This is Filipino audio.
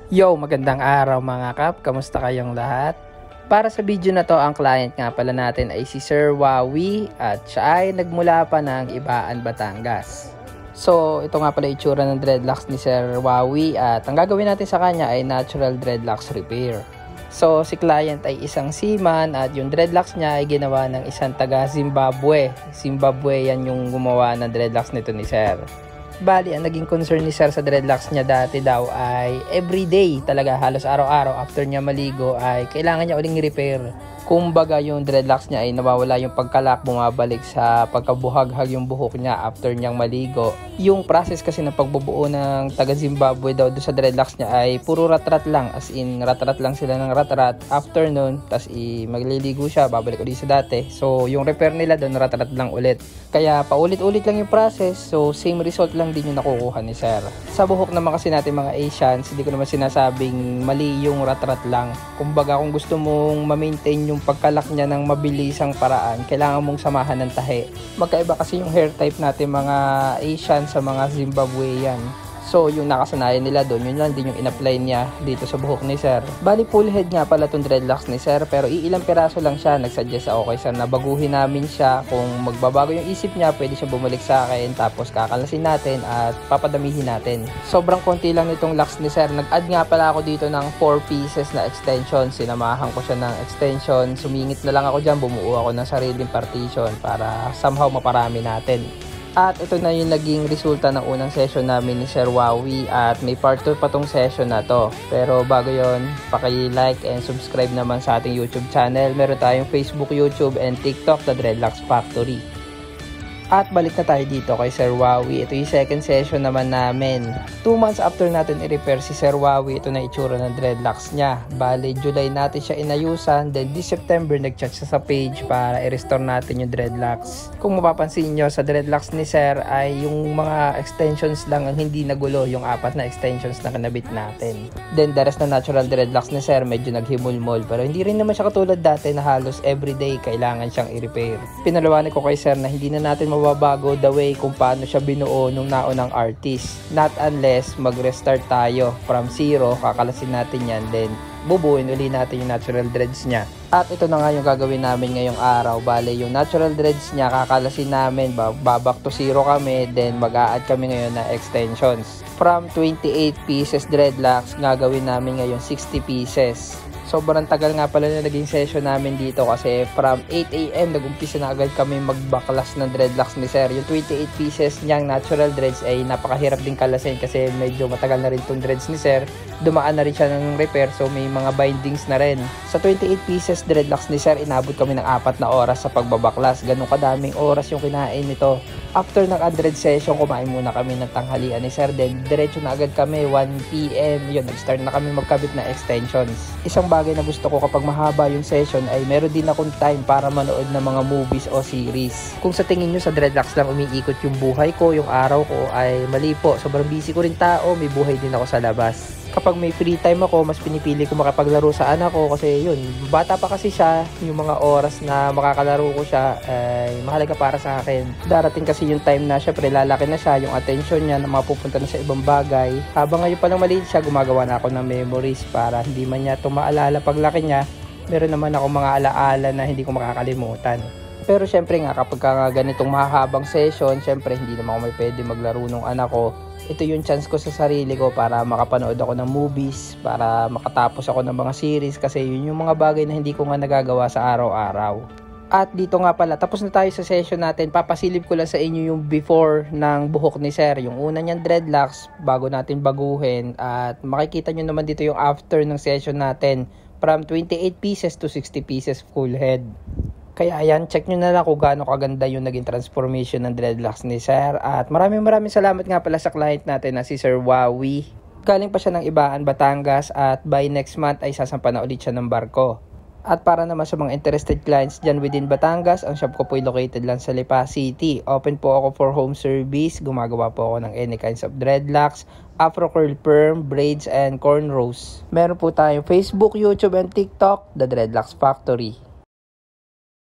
Yo, magandang araw mga kap, kamusta kayong lahat? Para sa video na to, ang client nga pala natin ay si Sir Wawi at siya ay nagmula pa ng Ibaan, Batangas. So, ito nga pala itsura ng dreadlocks ni Sir Wawi at ang gagawin natin sa kanya ay natural dreadlocks repair. So, si client ay isang seaman at yung dreadlocks niya ay ginawa ng isang taga Zimbabwe. Zimbabwean yung gumawa ng dreadlocks nito ni Sir. Bali, ang naging concern ni Sir sa dreadlocks niya dati daw ay everyday talaga, halos araw-araw after niya maligo ay kailangan niya uling i-repair. Kumbaga yung dreadlocks niya ay nawawala yung pagkalak, bumabalik sa pagkabuhaghag yung buhok niya after niyang maligo. Yung process kasi ng pagbubuo ng taga Zimbabwe daw doon sa dreadlocks niya ay puro rat-rat lang, as in rat-rat lang sila ng rat-rat. After nun, tas magliligo siya, babalik ulit sa dati. So yung repair nila doon rat-rat lang ulit. Kaya paulit-ulit lang yung process, so same result lang din yung nakukuha ni Sir. Sa buhok naman kasi natin mga Asians, hindi ko naman sinasabing mali yung rat-rat lang. Kumbaga kung gusto mong ma-maintain yung pagkalak niya ng mabilisang paraan, kailangan mong samahan ng tahi. Magkaiba kasi yung hair type natin mga Asian sa mga Zimbabwean. So yung nakasanayan nila doon, yun lang din yung in-apply niya dito sa buhok ni Sir. Bali full head nga pala itong dreadlocks ni Sir, pero ilang piraso lang siya. Nagsuggest ako kay Sir na baguhin namin siya. Kung magbabago yung isip niya, pwede siya bumalik sa akin, tapos kakalasin natin at papadamihin natin. Sobrang konti lang nitong locks ni Sir. Nag-add nga pala ako dito ng 4 pieces na extension. Sinamahan ko siya ng extension. Sumingit na lang ako dyan, bumuo ako ng sariling partition para somehow maparami natin. At ito na yung naging resulta ng unang session namin ni Sir Wawi at may part 2 pa tong session na to. Pero bago yon, paki-like and subscribe naman sa ating YouTube channel. Meron tayong Facebook, YouTube and TikTok, The Dreadlocks Factory. At balik na tayo dito kay Sir Wawi. Ito yung second session naman namin. 2 months after natin i-repair si Sir Wawi, ito na itsura ng dreadlocks niya. Bali, July natin siya inayusan. Then this September, nag-chat siya sa page para i-restore natin yung dreadlocks. Kung mapapansin nyo, sa dreadlocks ni Sir ay yung mga extensions lang ang hindi nagulo. Yung 4 na extensions na kinabit natin. Then the rest na natural dreadlocks ni Sir, medyo naghimulmol. Pero hindi rin naman siya katulad dati na halos everyday kailangan siyang i-repair. Pinalawanan ko kay Sir na hindi na natin mababago the way kung paano siya binuo nung naunang artist. Not unless mag-restart tayo from zero, kakalasin natin yan, then bubuin uli natin yung natural dreads niya. At ito na nga yung gagawin namin ngayong araw. Bale, yung natural dreads niya kakalasin namin, babak to zero kami, then mag-a-add kami ngayon na extensions. From 28 pieces dreadlocks, gagawin namin ngayon 60 pieces. Sobrang tagal nga pala na naging session namin dito kasi from 8 AM nag-umpisa na agad kami magbaklas ng dreadlocks ni Sir. Yung 28 pieces niyang natural dreads ay napakahirap din kalasin kasi medyo matagal na rin itong dreads ni Sir. Dumaan na rin siya ng repair, so may mga bindings na rin. Sa 28 pieces dreadlocks ni Sir, inabot kami ng 4 na oras sa pagbabaklas. Ganun kadaming oras yung kinain nito. After ng dread session, kumain muna kami ng tanghalian ni Sir. Then diretso na agad kami 1 PM. Yun, nag-start na kami magkabit na extensions. Isang bagay na gusto ko kapag mahaba yung session ay meron din akong time para manood ng mga movies o series. Kung sa tingin nyo sa dreadlocks lang umiikot yung buhay ko, yung araw ko, ay mali po. Sobrang busy ko rin tao, may buhay din ako sa labas. Kapag may free time ako, mas pinipili ko makapaglaro sa anak ko kasi yun, bata pa kasi siya, yung mga oras na makakalaro ko siya ay mahalaga para sa akin. Darating kasi yung time na syempre lalaki na siya, yung attention niya na mapupunta na sa ibang bagay. Habang ngayon palang maliit siya, gumagawa na ako ng memories para hindi man niya ito maalala paglaki niya. Meron naman ako mga alaala na hindi ko makakalimutan. Pero syempre nga kapag ganitong mahahabang session, syempre hindi naman ako may pwede maglaro ng anak ko. Ito yung chance ko sa sarili ko para makapanood ako ng movies, para makatapos ako ng mga series kasi yun yung mga bagay na hindi ko nga nagagawa sa araw-araw. At dito nga pala, tapos na tayo sa session natin. Papasilip ko lang sa inyo yung before ng buhok ni Sir. Yung una niyang dreadlocks bago natin baguhin. At makikita nyo naman dito yung after ng session natin. From 28 pieces to 60 pieces full head. Kaya ayan, check nyo na lang kung gaano kaganda yung naging transformation ng dreadlocks ni Sir. At maraming salamat nga pala sa client natin na si Sir Wawi. Galing pa siya ng Ibaan, Batangas at by next month ay sasampa na ulit siya ng barko. At para naman sa mga interested clients dyan within Batangas, ang shop ko po ay located lang sa Lipa City. Open po ako for home service. Gumagawa po ako ng any kinds of dreadlocks, afro curl perm, braids, and cornrows. Meron po tayong Facebook, YouTube, and TikTok, The Dreadlocks Factory.